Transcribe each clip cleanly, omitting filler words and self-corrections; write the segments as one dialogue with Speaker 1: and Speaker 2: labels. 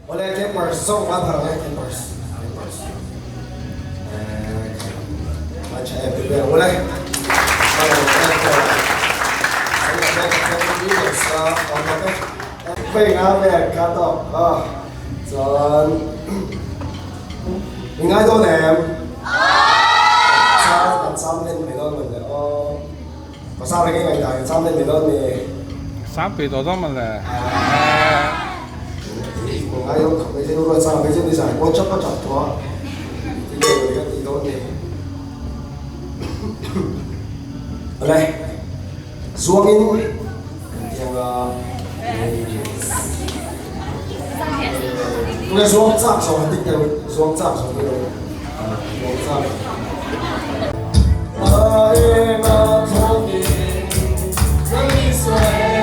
Speaker 1: Oleh campers, so apa oleh campers? Campers. Baca everywhere, boleh? Kalau bây giờ về cá tộc rồi mình ai đâu nè sao cần xăm lên mình đâu mình có sao cái ngày này xăm lên mình đâu thì
Speaker 2: Sampai đó đó mà là
Speaker 1: mình ai đâu không cái gì đâu sao cái gì đi giải quan chấp quá thì điều cái gì đâu thì ở đây xuống in yang Tôi xuống chạm xuống tích đều xuống chạm xuống đều xuống chạm. Ai mà thông tin rất xoay.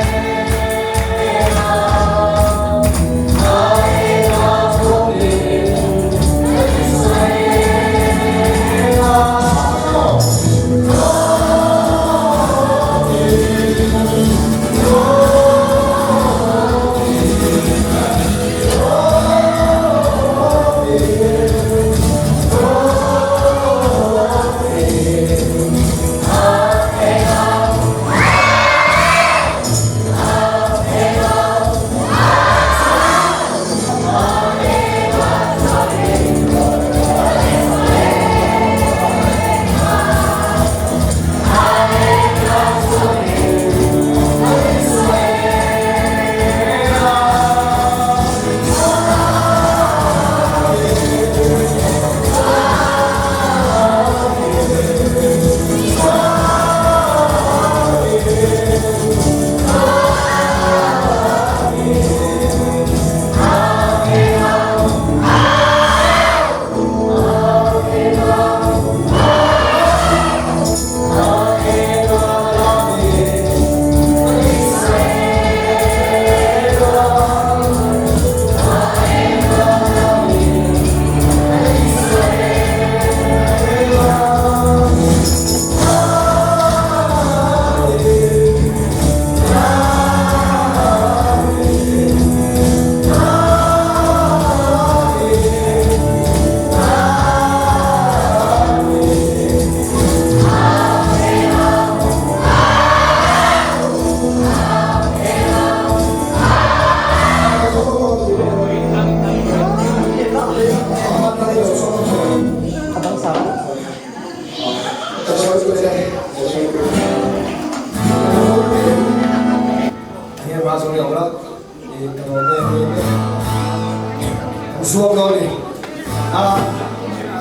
Speaker 1: Xuống đâu đi,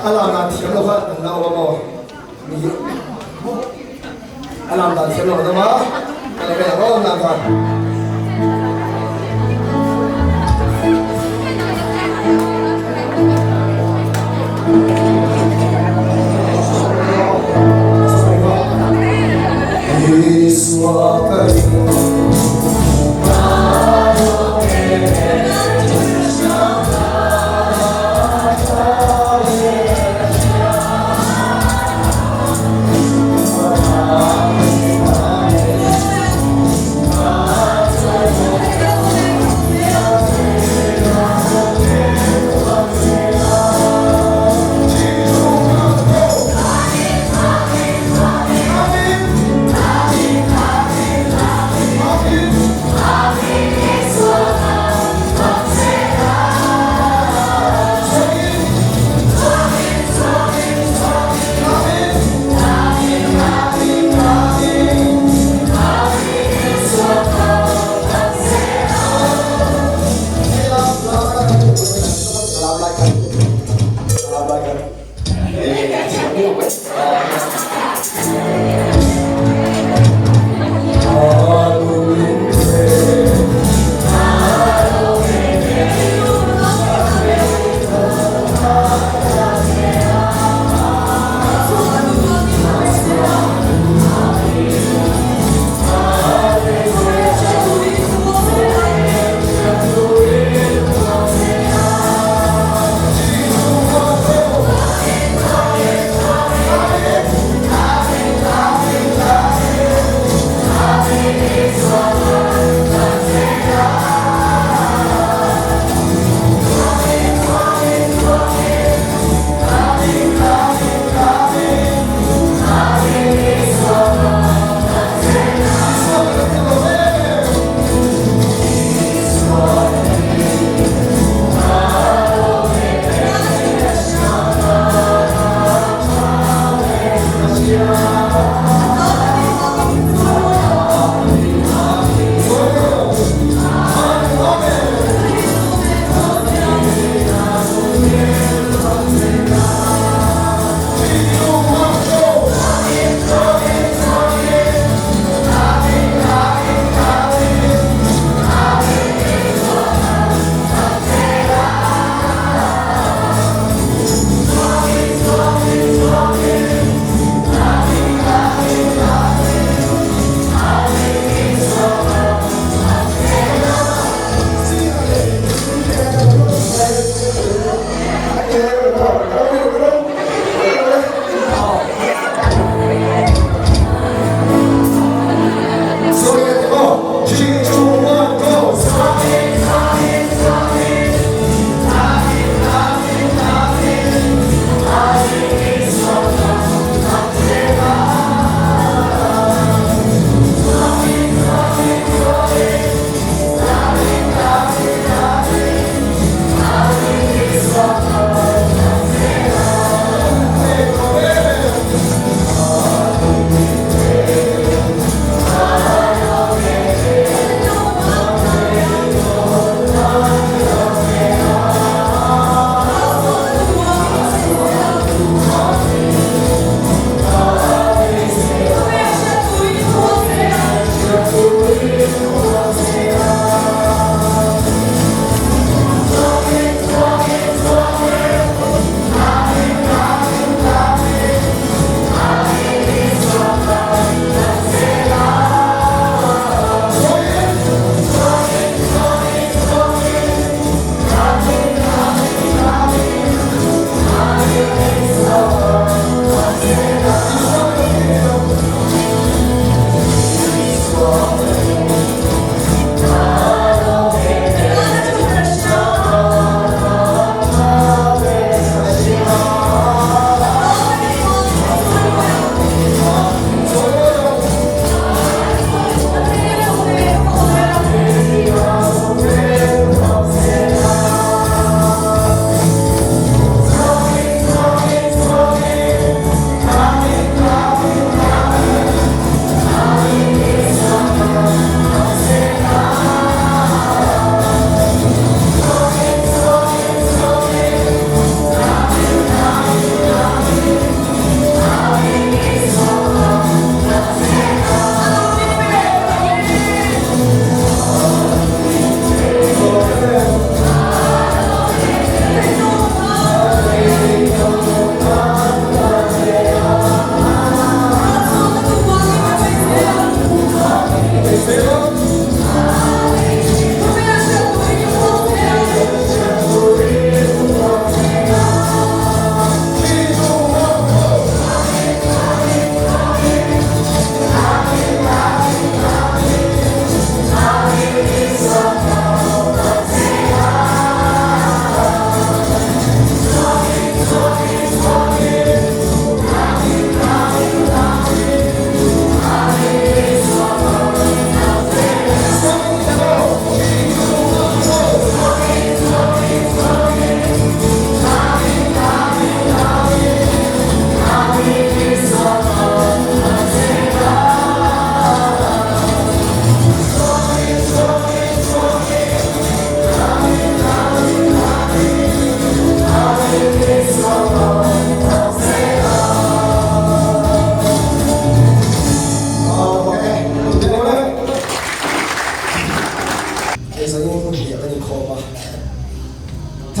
Speaker 1: làm là thiếu đâu hết, đâu mà bỏ, làm là thiếu đâu đâu mà, cái này có làm thôi.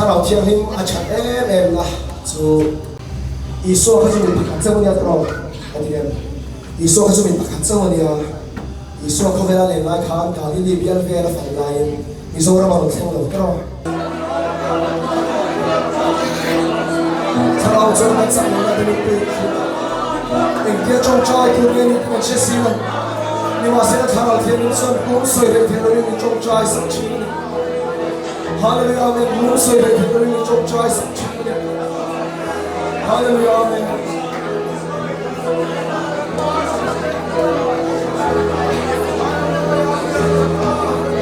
Speaker 1: ถ้าเราเที่ยงหิ้งอาชัดเอ็มนะจูอีโซ่เขาจะมีปักเจ้าเนี่ยตลอดอันนี้อีโซ่เขาจะมีปักเจ้าเนี่ยอีโซ่เขาเวลาเล่นไล่ข้ามการที่ลีเบียนเวลาฝั่งไล่อีโซ่เรามาลงเส้นเราตลอดถ้าเราจะมาจับมันจะมีปีกเองเดียจงใจคุณเรียนนี่เป็นเช่นสิ่งนั้นนี่ว่าเส้นทางเราเทียนส่วนมุ้งสวยเด็กเทียนเราเรียนจงใจสักชิ้นฮาเลลูยาเมนมุ้งสวยเด็กเทียนเราเรียนจงใจสักชิ้นฮาเลลูยาเมน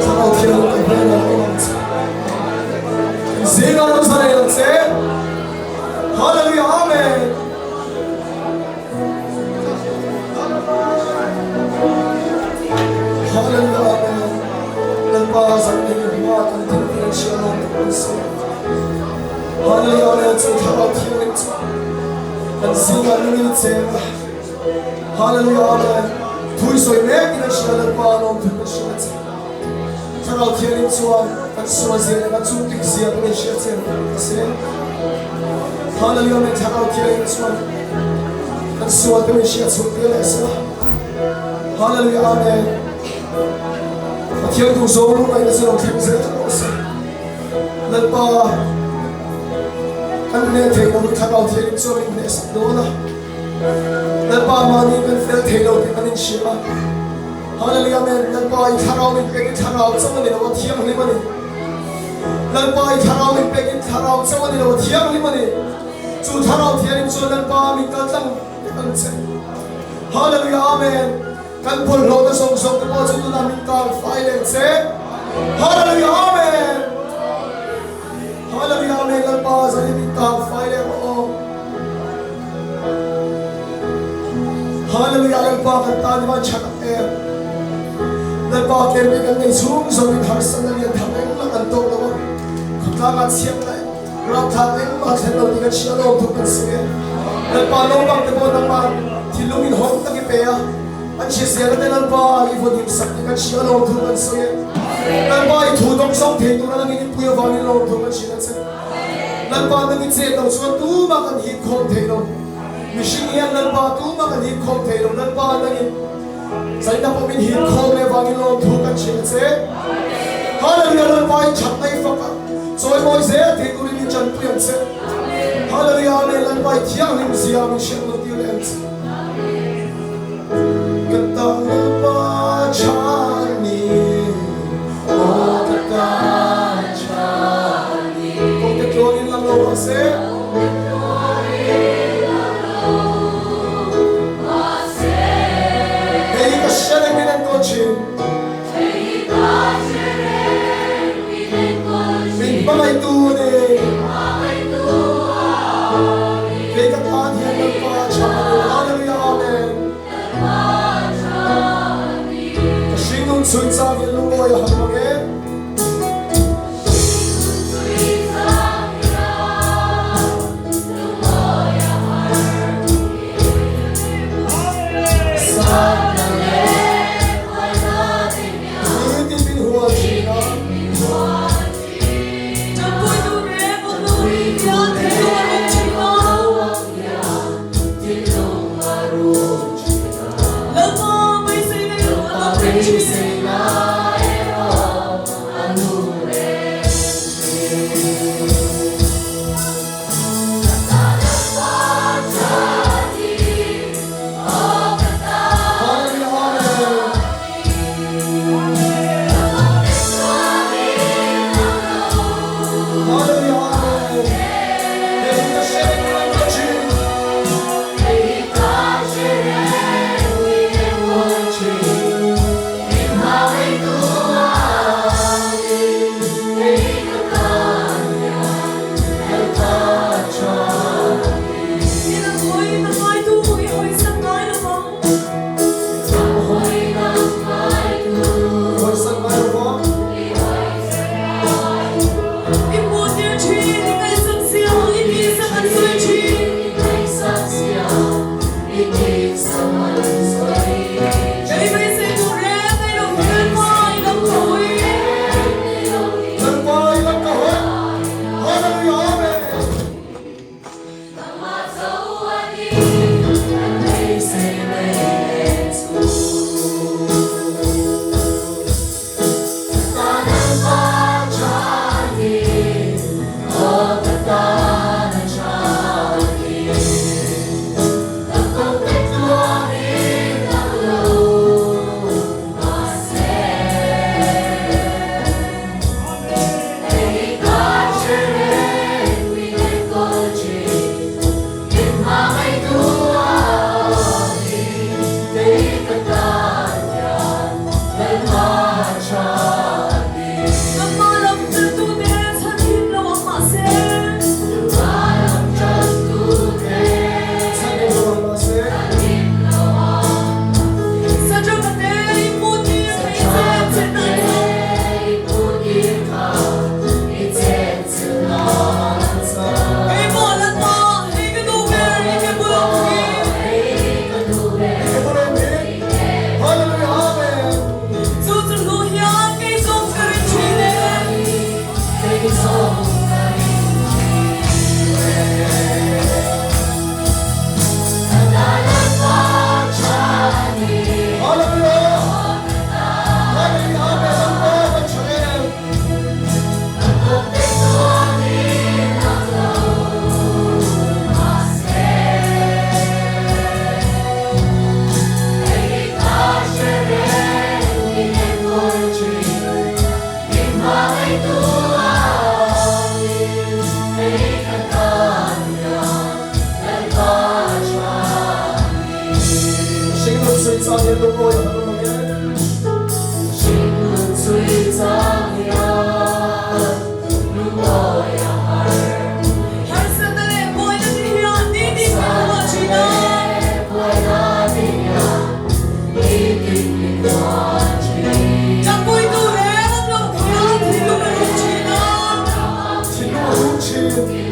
Speaker 1: ถ้าเราเทียนเราเรียนเราเรียนสิ่งนั้นเราจะเรียนเสร็จฮาเลลูยาเมนฮาเลลูยาเมนเรื่องภาษาที่ว่ากันที่เป็นเชื่อมั่นเป็นสิ่งฮาเลลูยาเมนจุดที่เราเที่ยวนี้เป็นสิ่งนั้นนี่เองฮาเลลูยาเมนทุยสวยเมฆที่เชื่อเรื่องภาษาที่เป็นเชื่อมั่นถ้าเราเที่ยวนี้ส่วนกันส่วนเสียกันจุดที่เสียเป็นเชื่อเสียเป็นเสียฮาเลลูยาเมนถ้าเราเที่ยวนี้ส่วนกันส่วนเป็นเชื่อสุดที่เลยสิฮาเลลูยาเมนเที่ยวดูโซ่รู้ไหมในสิ่งที่เสียตัวสินั่นป่ะกันเนี่ยเที่ยวดูถ้าเราเที่ยวนี้ส่วนเป็นเสียตัวนะนั่นป่ะมานี่เป็นเฟลเที่ยวที่มันเชื่อฮาเลลูยาเมนนั่นป่ะอีถ้าเราไม่เป็นถ้าเราจะมันเนี่ยว่าเที่ยวนี่มันนี่นั่นป่ะอีถ้าเราไม่เป็นถ้าเราจะมันเนี่ยว่าเที่ยวนี่มันนี่จู่ถ้าเราเที่ยวนี้ส่วนนั่นป่ะมีการตั้งกันเสร็จฮาเลลูยาเมนกันพลโลกส่งส่งกันว่าจะดูนามิการไฟเล่นเสร็จฮาเลลูยาเมนฮาเลลูยาเมนกันป่ะจะได้มีการไฟเล่นโอ้ฮาเลลูยากันป่ะกันตาดีมันชักเอมกันป่ะเกมเป็นกันในสูงส่งเป็นหาสันนิษฐานทำให้เรากันโตแล้วว่าขบการเสียงเลยเราทำให้เราเห็นเราดีกันเชื่อเราทุกคนเสียกันป่ะน้องบางทีบอกน้ำมันที่ลุงอินหงตั้งกี่ปีอะอันเชื่อกันแต่นั่นป่ะอีพอดีสักทีกันเชื่อเราทุกคนเสียนั่นป่ะอีถูกต้องส่งเทตัวนั้นกินปุยฟังเราทุกคนเชื่อเสียนั่นป่ะนั่งกินเสียเราส่วนตู้มากันฮิตคอนเทนต์มิชิเนียนนั่นป่ะตู้มากันฮิตคอนเทนต์นั่นป่ะนั่งกินใส่หน้าผมเป็นฮิตคอนเลยฟังเราทุกคนเชื่อเสียฮาเลลูยานั่นป่ะชัดในฝักสวยมอยเสียที่ตัวนี้จันเปลี่ยนเสียฮาเลลูยานั่นป่ะเที่ยงลิมเสียมิเชลตีเลนส์กันตาปาชานีโอกันตาชานีคงจะโจนิลังโลเสเฮ้ยก็เชื่อในมินันโกชิมินบ้าไอตูนี่เฮ้ยก็ตาเทียนกันปาชานีฮาเลลูยาอาเมนสุดท้ายลุงโอยหันมาเก็บ
Speaker 3: Im Mond der Tür, die Geist und Ziel, in dieser Anzeige. Hãy subscribe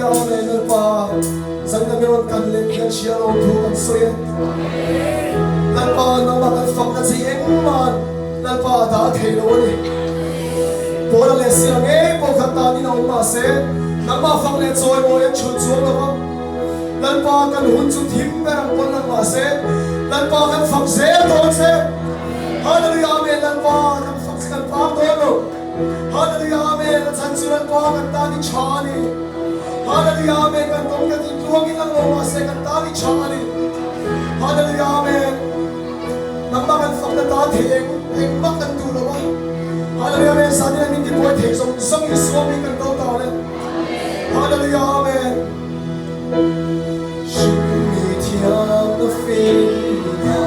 Speaker 1: Hallelujah, amen. Lalpa, sang na meron kan lim kan siya lo tu kan soya. Lalpa nang makan fak na si Engman. Lalpa da thei lo ni. Pora le siang po khata ni na uma se. Nang ma fak le choi mo yan chun chuang lo ba. Lalpa kan hun chu thim ka rang pon nang ma se. Lalpa kan fak se to se. Hallelujah, amen. Lalpa kan fak se kan pa to lo. Hallelujah, amen. Chan chu lalpa kan ta ni chani. Hallelujah, amen. Kan tong ka ti tuang in lang lo ma se kan ta ni chani. Hallelujah, amen. Nang ma kan fak na ta theng eng mak kan tu lo ba. Hallelujah, amen. Sa ni ning ti boy theng song song is so mi kan to ta le. Hallelujah, amen. Shu mi tiang na fe na.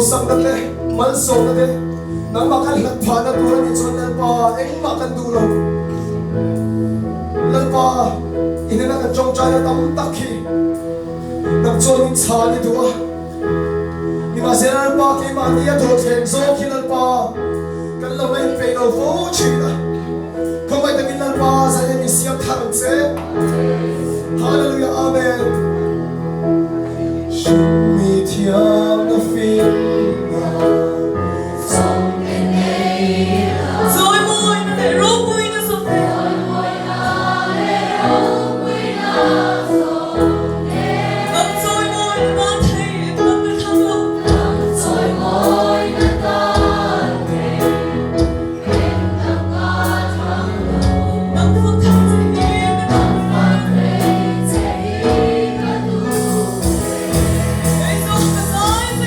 Speaker 1: Sang na te, malso na te, nang makalat pa na turan ni John lalpa, makan dulo. Lalpa, ina na kachong chaya tam takhi, nang John in chali dua. Ni masira lalpa ki matiya to chen so ki lalpa, kan lo may peno vo chida. Kung may tagin lalpa sa yan isiyang harang se. Hallelujah, amen. Shumi tiang na fin.
Speaker 3: Hãy subscribe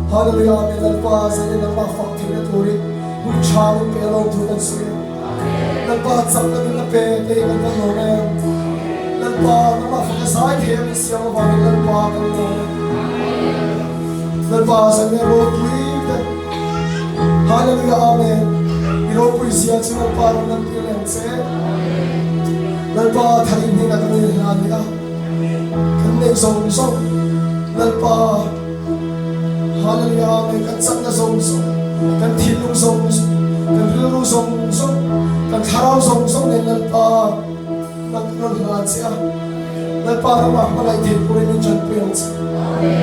Speaker 1: Hallelujah, amen. Lalpa sa inyo ng mga fakting na turin. Kung siyamong pelong tunan suya. Lalpa at sakta din na peke, ganda nomen. Lalpa na mga fakasahit, heaven siya mabangin. Lalpa ka nomen. Lalpa sa inyo, Lord, live. Hallelujah, amen. Iropoy siya sa lalpa ng pilense. Lalpa at halimhin na kami nila. Kanay song-song. Lalpa. Hallelujah, amen. Kan sang na song-song. Kan tilong song-song. Kan lulu song-song. Kan haraw song-song. Lalpa. Naglalaan siya. Lalpa ramah mga itin po rin yung dyan po yan siya.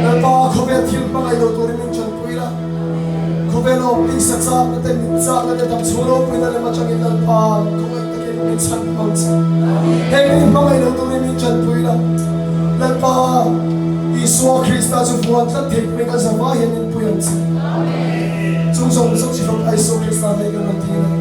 Speaker 1: Lalpa kubetil mga iluturin yung dyan po ila. Kubelo, isat sa natin, minsan na natin, sulo po na naman siyang ilalpa. Kung ay takin, minsan naman siya. Hengin mga iluturin yung dyan po ila. Lalpa, Isua Krista sufuan sa take me ka sa bayan po yan siya. Sungsong-song si From Iso Krista, may ganang tina.